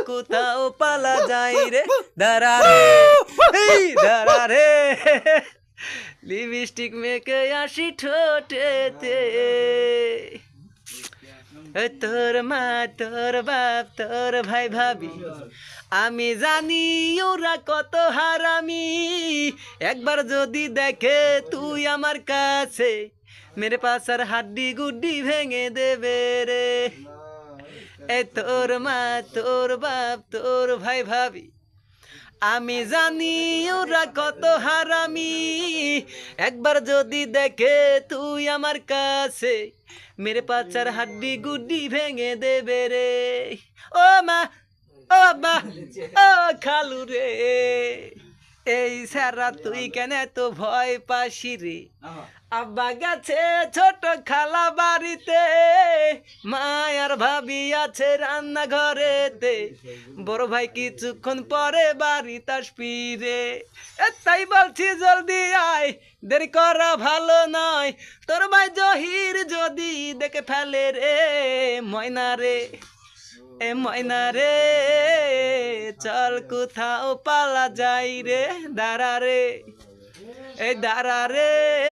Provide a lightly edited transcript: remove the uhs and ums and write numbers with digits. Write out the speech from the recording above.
কোথাও পালা যাই রে দাঁড়া রে এই দাঁড়া রে লিপস্টিক মেখে আসি ঠোঁটেতে তোর মা তোর বাপ তোর ভাই ভাবি আমি জানি ওরা কত হারামি একবার যদি দেখে তুই আমার কাছে মেরে পাশার হাড্ডি গুড্ডি ভেঙে দেবে রে এ তোর মা তোর বাপ তোর ভাই ভাবি আমি জানি ওরা কত হারামি একবার যদি দেখে তুই আমার কাছে মেরে পাচার হাড্ডি গুড্ডি ভেঙে দেবে রে ও মা ও বাবা ও খালু রে এই সারা তুই কেন তো ভয় পাসি রে আব্বা গেছে ছোট খালা বাড়িতে মায়ার ভাবি আছে রান্না ঘরেতে বড় ভাই কিছুক্ষণ পরে বাড়িতে আসবি রে তাই বলছি জলদি আয় দেরি করা ভালো নয় তোর ভাই জহির যদি দেখে ফেলে রে ময়না রে এ ময়না রে চল কোথাও পালা যাই রে দাঁড়া রে এই দাঁড়া রে।